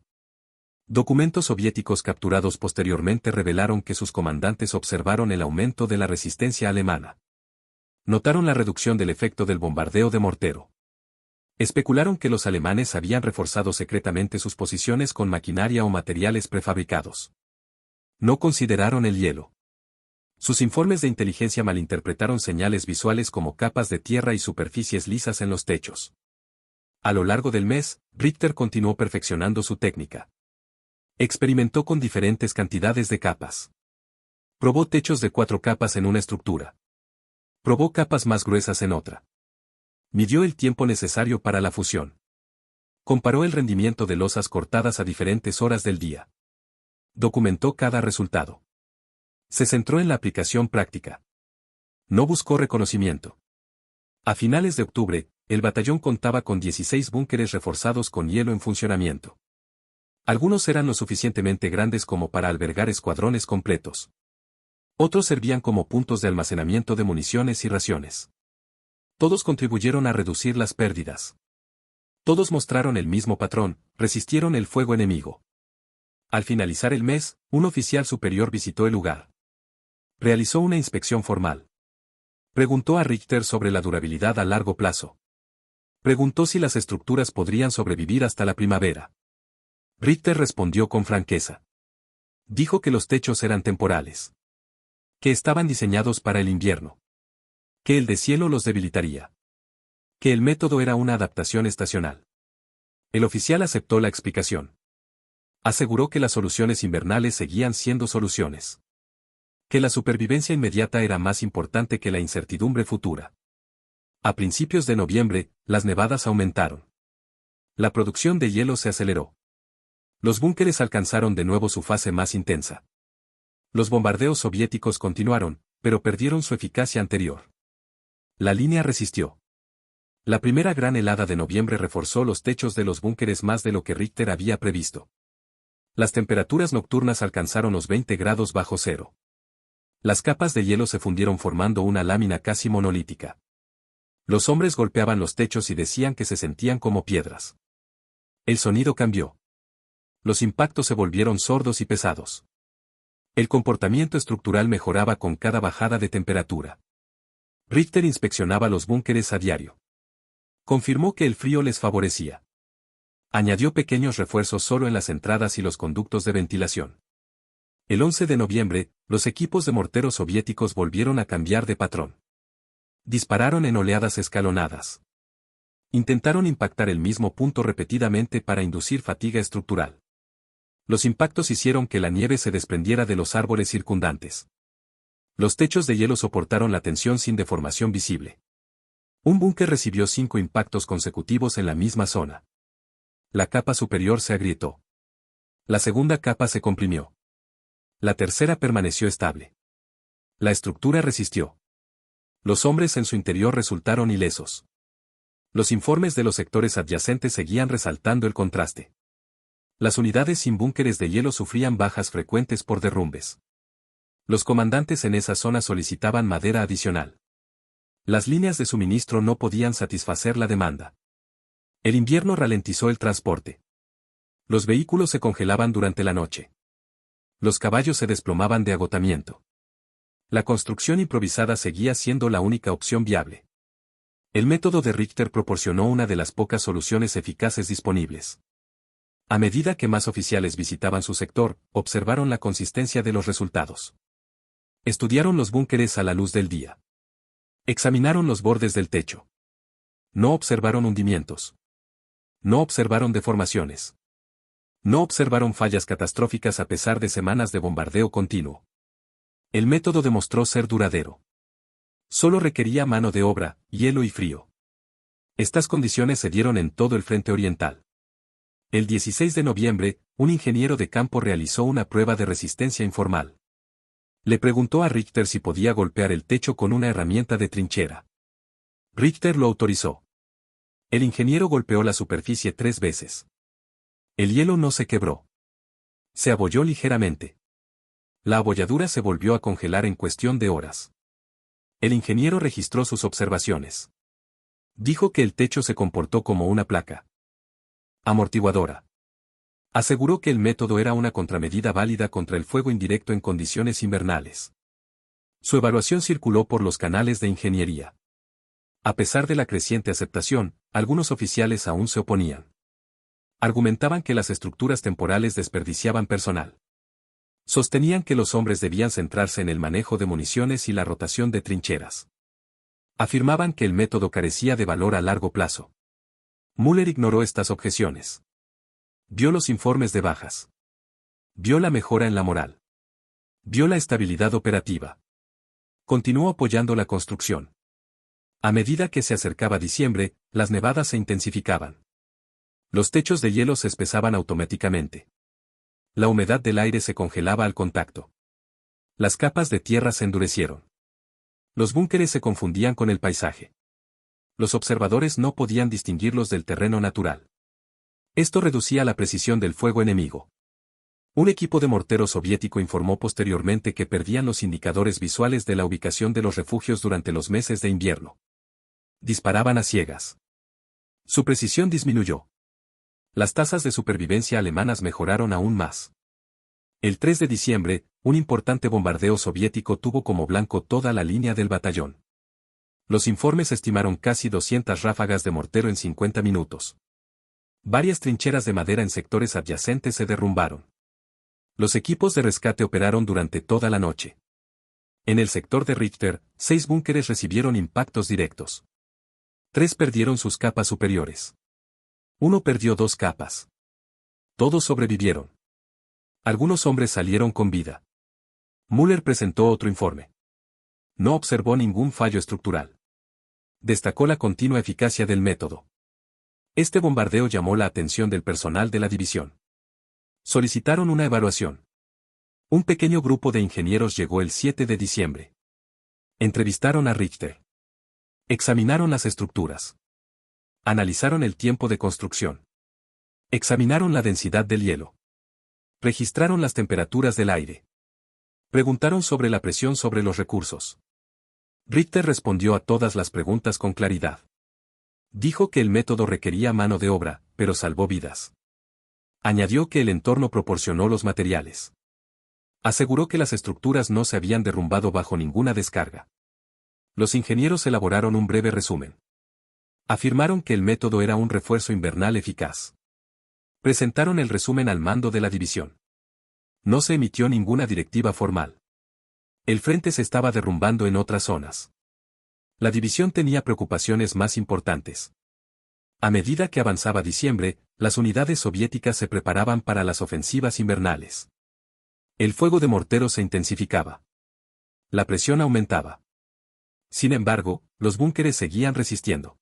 Documentos soviéticos capturados posteriormente revelaron que sus comandantes observaron el aumento de la resistencia alemana. Notaron la reducción del efecto del bombardeo de mortero. Especularon que los alemanes habían reforzado secretamente sus posiciones con maquinaria o materiales prefabricados. No consideraron el hielo. Sus informes de inteligencia malinterpretaron señales visuales como capas de tierra y superficies lisas en los techos. A lo largo del mes, Richter continuó perfeccionando su técnica. Experimentó con diferentes cantidades de capas. Probó techos de 4 capas en una estructura. Probó capas más gruesas en otra. Midió el tiempo necesario para la fusión. Comparó el rendimiento de losas cortadas a diferentes horas del día. Documentó cada resultado. Se centró en la aplicación práctica. No buscó reconocimiento. A finales de octubre, el batallón contaba con 16 búnkeres reforzados con hielo en funcionamiento. Algunos eran lo suficientemente grandes como para albergar escuadrones completos. Otros servían como puntos de almacenamiento de municiones y raciones. Todos contribuyeron a reducir las pérdidas. Todos mostraron el mismo patrón, resistieron el fuego enemigo. Al finalizar el mes, un oficial superior visitó el lugar. Realizó una inspección formal. Preguntó a Richter sobre la durabilidad a largo plazo. Preguntó si las estructuras podrían sobrevivir hasta la primavera. Richter respondió con franqueza. Dijo que los techos eran temporales. Que estaban diseñados para el invierno. Que el deshielo los debilitaría. Que el método era una adaptación estacional. El oficial aceptó la explicación. Aseguró que las soluciones invernales seguían siendo soluciones. Que la supervivencia inmediata era más importante que la incertidumbre futura. A principios de noviembre, las nevadas aumentaron. La producción de hielo se aceleró. Los búnkeres alcanzaron de nuevo su fase más intensa. Los bombardeos soviéticos continuaron, pero perdieron su eficacia anterior. La línea resistió. La primera gran helada de noviembre reforzó los techos de los búnkeres más de lo que Richter había previsto. Las temperaturas nocturnas alcanzaron los 20 grados bajo cero. Las capas de hielo se fundieron formando una lámina casi monolítica. Los hombres golpeaban los techos y decían que se sentían como piedras. El sonido cambió. Los impactos se volvieron sordos y pesados. El comportamiento estructural mejoraba con cada bajada de temperatura. Richter inspeccionaba los búnkeres a diario. Confirmó que el frío les favorecía. Añadió pequeños refuerzos solo en las entradas y los conductos de ventilación. El 11 de noviembre, los equipos de morteros soviéticos volvieron a cambiar de patrón. Dispararon en oleadas escalonadas. Intentaron impactar el mismo punto repetidamente para inducir fatiga estructural. Los impactos hicieron que la nieve se desprendiera de los árboles circundantes. Los techos de hielo soportaron la tensión sin deformación visible. Un búnker recibió 5 impactos consecutivos en la misma zona. La capa superior se agrietó. La segunda capa se comprimió. La tercera permaneció estable. La estructura resistió. Los hombres en su interior resultaron ilesos. Los informes de los sectores adyacentes seguían resaltando el contraste. Las unidades sin búnkeres de hielo sufrían bajas frecuentes por derrumbes. Los comandantes en esa zona solicitaban madera adicional. Las líneas de suministro no podían satisfacer la demanda. El invierno ralentizó el transporte. Los vehículos se congelaban durante la noche. Los caballos se desplomaban de agotamiento. La construcción improvisada seguía siendo la única opción viable. El método de Richter proporcionó una de las pocas soluciones eficaces disponibles. A medida que más oficiales visitaban su sector, observaron la consistencia de los resultados. Estudiaron los búnkeres a la luz del día. Examinaron los bordes del techo. No observaron hundimientos. No observaron deformaciones. No observaron fallas catastróficas a pesar de semanas de bombardeo continuo. El método demostró ser duradero. Solo requería mano de obra, hielo y frío. Estas condiciones se dieron en todo el frente oriental. El 16 de noviembre, un ingeniero de campo realizó una prueba de resistencia informal. Le preguntó a Richter si podía golpear el techo con una herramienta de trinchera. Richter lo autorizó. El ingeniero golpeó la superficie 3 veces. El hielo no se quebró. Se abolló ligeramente. La abolladura se volvió a congelar en cuestión de horas. El ingeniero registró sus observaciones. Dijo que el techo se comportó como una placa amortiguadora. Aseguró que el método era una contramedida válida contra el fuego indirecto en condiciones invernales. Su evaluación circuló por los canales de ingeniería. A pesar de la creciente aceptación, algunos oficiales aún se oponían. Argumentaban que las estructuras temporales desperdiciaban personal. Sostenían que los hombres debían centrarse en el manejo de municiones y la rotación de trincheras. Afirmaban que el método carecía de valor a largo plazo. Müller ignoró estas objeciones. Vio los informes de bajas. Vio la mejora en la moral. Vio la estabilidad operativa. Continuó apoyando la construcción. A medida que se acercaba diciembre, las nevadas se intensificaban. Los techos de hielo se espesaban automáticamente. La humedad del aire se congelaba al contacto. Las capas de tierra se endurecieron. Los búnkeres se confundían con el paisaje. Los observadores no podían distinguirlos del terreno natural. Esto reducía la precisión del fuego enemigo. Un equipo de mortero soviético informó posteriormente que perdían los indicadores visuales de la ubicación de los refugios durante los meses de invierno. Disparaban a ciegas. Su precisión disminuyó. Las tasas de supervivencia alemanas mejoraron aún más. El 3 de diciembre, un importante bombardeo soviético tuvo como blanco toda la línea del batallón. Los informes estimaron casi 200 ráfagas de mortero en 50 minutos. Varias trincheras de madera en sectores adyacentes se derrumbaron. Los equipos de rescate operaron durante toda la noche. En el sector de Richter, 6 búnkeres recibieron impactos directos. 3 perdieron sus capas superiores. 1 perdió 2 capas. Todos sobrevivieron. Algunos hombres salieron con vida. Müller presentó otro informe. No observó ningún fallo estructural. Destacó la continua eficacia del método. Este bombardeo llamó la atención del personal de la división. Solicitaron una evaluación. Un pequeño grupo de ingenieros llegó el 7 de diciembre. Entrevistaron a Richter. Examinaron las estructuras. Analizaron el tiempo de construcción. Examinaron la densidad del hielo. Registraron las temperaturas del aire. Preguntaron sobre la presión sobre los recursos. Richter respondió a todas las preguntas con claridad. Dijo que el método requería mano de obra, pero salvó vidas. Añadió que el entorno proporcionó los materiales. Aseguró que las estructuras no se habían derrumbado bajo ninguna descarga. Los ingenieros elaboraron un breve resumen. Afirmaron que el método era un refuerzo invernal eficaz. Presentaron el resumen al mando de la división. No se emitió ninguna directiva formal. El frente se estaba derrumbando en otras zonas. La división tenía preocupaciones más importantes. A medida que avanzaba diciembre, las unidades soviéticas se preparaban para las ofensivas invernales. El fuego de morteros se intensificaba. La presión aumentaba. Sin embargo, los búnkeres seguían resistiendo.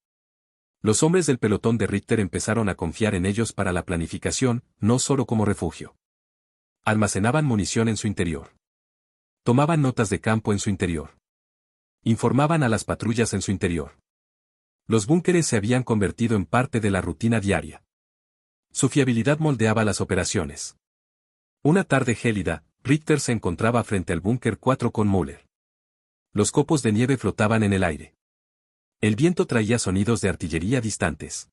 Los hombres del pelotón de Richter empezaron a confiar en ellos para la planificación, no solo como refugio. Almacenaban munición en su interior. Tomaban notas de campo en su interior. Informaban a las patrullas en su interior. Los búnkeres se habían convertido en parte de la rutina diaria. Su fiabilidad moldeaba las operaciones. Una tarde gélida, Richter se encontraba frente al búnker 4 con Müller. Los copos de nieve flotaban en el aire. El viento traía sonidos de artillería distantes.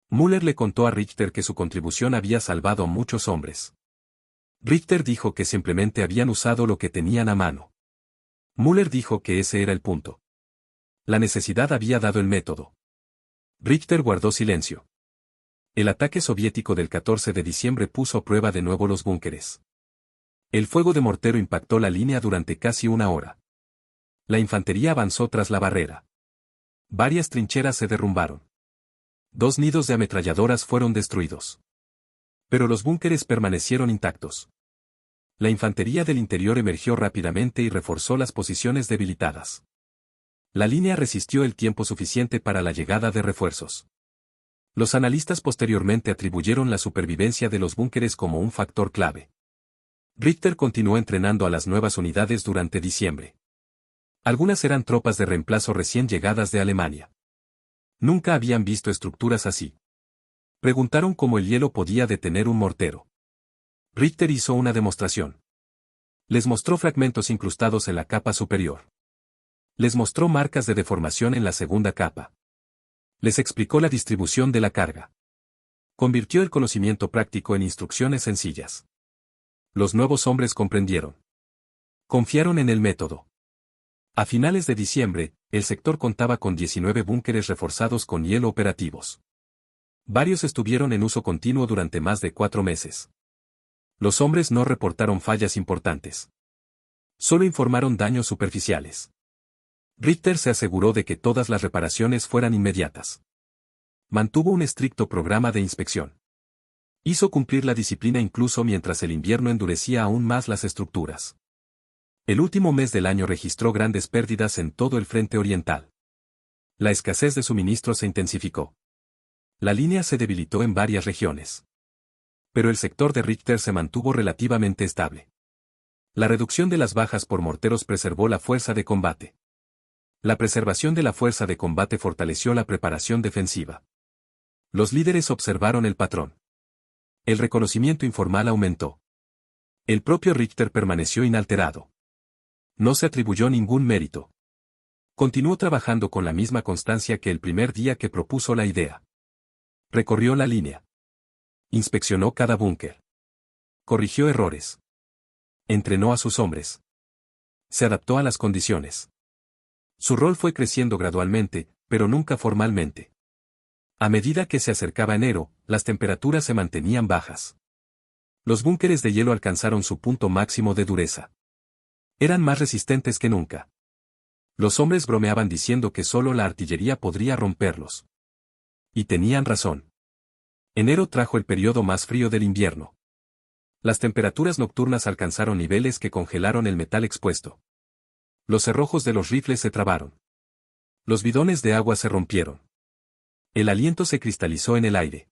Müller le contó a Richter que su contribución había salvado a muchos hombres. Richter dijo que simplemente habían usado lo que tenían a mano. Müller dijo que ese era el punto. La necesidad había dado el método. Richter guardó silencio. El ataque soviético del 14 de diciembre puso a prueba de nuevo los búnkeres. El fuego de mortero impactó la línea durante casi una hora. La infantería avanzó tras la barrera. Varias trincheras se derrumbaron. 2 nidos de ametralladoras fueron destruidos. Pero los búnkeres permanecieron intactos. La infantería del interior emergió rápidamente y reforzó las posiciones debilitadas. La línea resistió el tiempo suficiente para la llegada de refuerzos. Los analistas posteriormente atribuyeron la supervivencia de los búnkeres como un factor clave. Richter continuó entrenando a las nuevas unidades durante diciembre. Algunas eran tropas de reemplazo recién llegadas de Alemania. Nunca habían visto estructuras así. Preguntaron cómo el hielo podía detener un mortero. Richter hizo una demostración. Les mostró fragmentos incrustados en la capa superior. Les mostró marcas de deformación en la segunda capa. Les explicó la distribución de la carga. Convirtió el conocimiento práctico en instrucciones sencillas. Los nuevos hombres comprendieron. Confiaron en el método. A finales de diciembre, el sector contaba con 19 búnkeres reforzados con hielo operativos. Varios estuvieron en uso continuo durante más de 4 meses. Los hombres no reportaron fallas importantes. Solo informaron daños superficiales. Richter se aseguró de que todas las reparaciones fueran inmediatas. Mantuvo un estricto programa de inspección. Hizo cumplir la disciplina incluso mientras el invierno endurecía aún más las estructuras. El último mes del año registró grandes pérdidas en todo el frente oriental. La escasez de suministros se intensificó. La línea se debilitó en varias regiones. Pero el sector de Richter se mantuvo relativamente estable. La reducción de las bajas por morteros preservó la fuerza de combate. La preservación de la fuerza de combate fortaleció la preparación defensiva. Los líderes observaron el patrón. El reconocimiento informal aumentó. El propio Richter permaneció inalterado. No se atribuyó ningún mérito. Continuó trabajando con la misma constancia que el primer día que propuso la idea. Recorrió la línea. Inspeccionó cada búnker. Corrigió errores. Entrenó a sus hombres. Se adaptó a las condiciones. Su rol fue creciendo gradualmente, pero nunca formalmente. A medida que se acercaba enero, las temperaturas se mantenían bajas. Los búnkeres de hielo alcanzaron su punto máximo de dureza. Eran más resistentes que nunca. Los hombres bromeaban diciendo que solo la artillería podría romperlos. Y tenían razón. Enero trajo el periodo más frío del invierno. Las temperaturas nocturnas alcanzaron niveles que congelaron el metal expuesto. Los cerrojos de los rifles se trabaron. Los bidones de agua se rompieron. El aliento se cristalizó en el aire.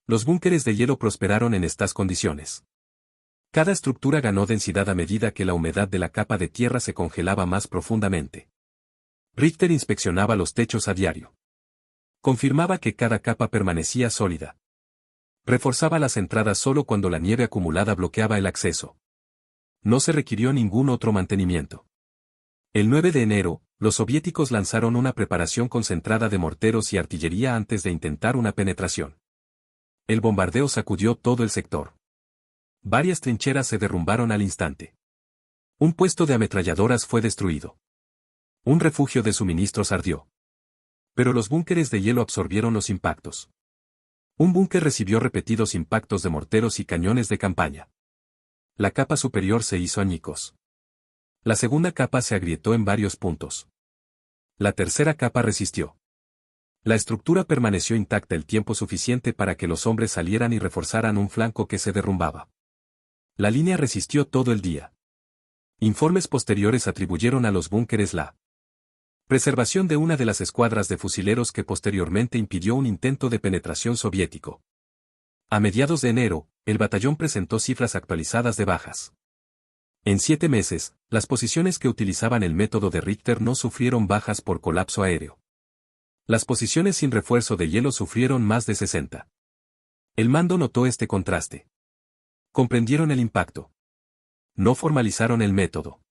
Los búnkeres de hielo prosperaron en estas condiciones. Cada estructura ganó densidad a medida que la humedad de la capa de tierra se congelaba más profundamente. Richter inspeccionaba los techos a diario. Confirmaba que cada capa permanecía sólida. Reforzaba las entradas solo cuando la nieve acumulada bloqueaba el acceso. No se requirió ningún otro mantenimiento. El 9 de enero, los soviéticos lanzaron una preparación concentrada de morteros y artillería antes de intentar una penetración. El bombardeo sacudió todo el sector. Varias trincheras se derrumbaron al instante. Un puesto de ametralladoras fue destruido. Un refugio de suministros ardió. Pero los búnkeres de hielo absorbieron los impactos. Un búnker recibió repetidos impactos de morteros y cañones de campaña. La capa superior se hizo añicos. La segunda capa se agrietó en varios puntos. La tercera capa resistió. La estructura permaneció intacta el tiempo suficiente para que los hombres salieran y reforzaran un flanco que se derrumbaba. La línea resistió todo el día. Informes posteriores atribuyeron a los búnkeres la preservación de una de las escuadras de fusileros que posteriormente impidió un intento de penetración soviético. A mediados de enero, el batallón presentó cifras actualizadas de bajas. En 7 meses, las posiciones que utilizaban el método de Richter no sufrieron bajas por colapso aéreo. Las posiciones sin refuerzo de hielo sufrieron más de 60. El mando notó este contraste. Comprendieron el impacto. No formalizaron el método.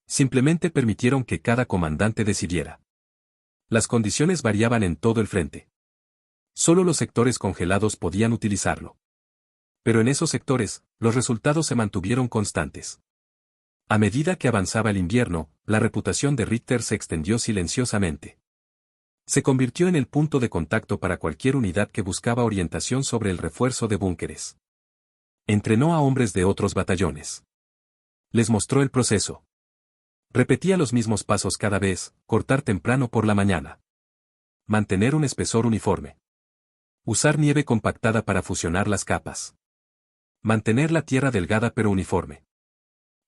Simplemente permitieron que cada comandante decidiera. Las condiciones variaban en todo el frente. Solo los sectores congelados podían utilizarlo. Pero en esos sectores, los resultados se mantuvieron constantes. A medida que avanzaba el invierno, la reputación de Richter se extendió silenciosamente. Se convirtió en el punto de contacto para cualquier unidad que buscaba orientación sobre el refuerzo de búnkeres. Entrenó a hombres de otros batallones. Les mostró el proceso. Repetía los mismos pasos cada vez: cortar temprano por la mañana. Mantener un espesor uniforme. Usar nieve compactada para fusionar las capas. Mantener la tierra delgada pero uniforme.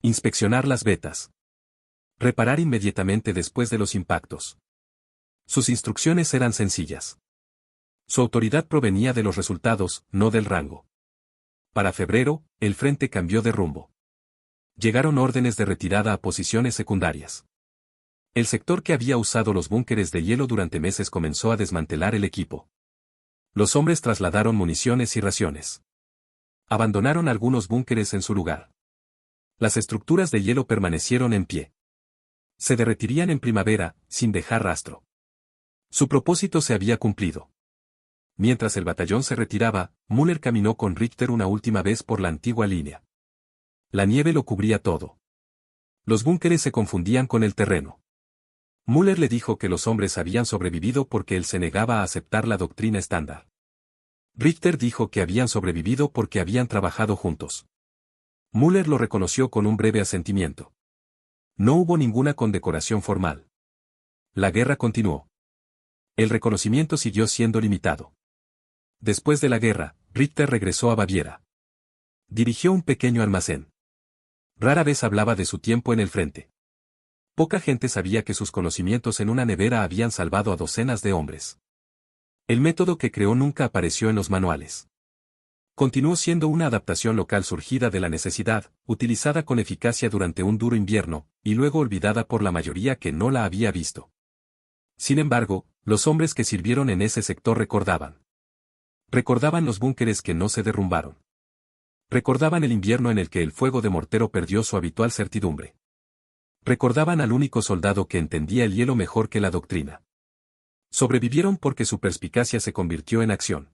Inspeccionar las vetas. Reparar inmediatamente después de los impactos. Sus instrucciones eran sencillas. Su autoridad provenía de los resultados, no del rango. Para febrero, el frente cambió de rumbo. Llegaron órdenes de retirada a posiciones secundarias. El sector que había usado los búnkeres de hielo durante meses comenzó a desmantelar el equipo. Los hombres trasladaron municiones y raciones. Abandonaron algunos búnkeres en su lugar. Las estructuras de hielo permanecieron en pie. Se derretirían en primavera, sin dejar rastro. Su propósito se había cumplido. Mientras el batallón se retiraba, Müller caminó con Richter una última vez por la antigua línea. La nieve lo cubría todo. Los búnkeres se confundían con el terreno. Müller le dijo que los hombres habían sobrevivido porque él se negaba a aceptar la doctrina estándar. Richter dijo que habían sobrevivido porque habían trabajado juntos. Müller lo reconoció con un breve asentimiento. No hubo ninguna condecoración formal. La guerra continuó. El reconocimiento siguió siendo limitado. Después de la guerra, Richter regresó a Baviera. Dirigió un pequeño almacén. Rara vez hablaba de su tiempo en el frente. Poca gente sabía que sus conocimientos en una nevera habían salvado a docenas de hombres. El método que creó nunca apareció en los manuales. Continuó siendo una adaptación local surgida de la necesidad, utilizada con eficacia durante un duro invierno, y luego olvidada por la mayoría que no la había visto. Sin embargo, los hombres que sirvieron en ese sector recordaban. Recordaban los búnkeres que no se derrumbaron. Recordaban el invierno en el que el fuego de mortero perdió su habitual certidumbre. Recordaban al único soldado que entendía el hielo mejor que la doctrina. Sobrevivieron porque su perspicacia se convirtió en acción.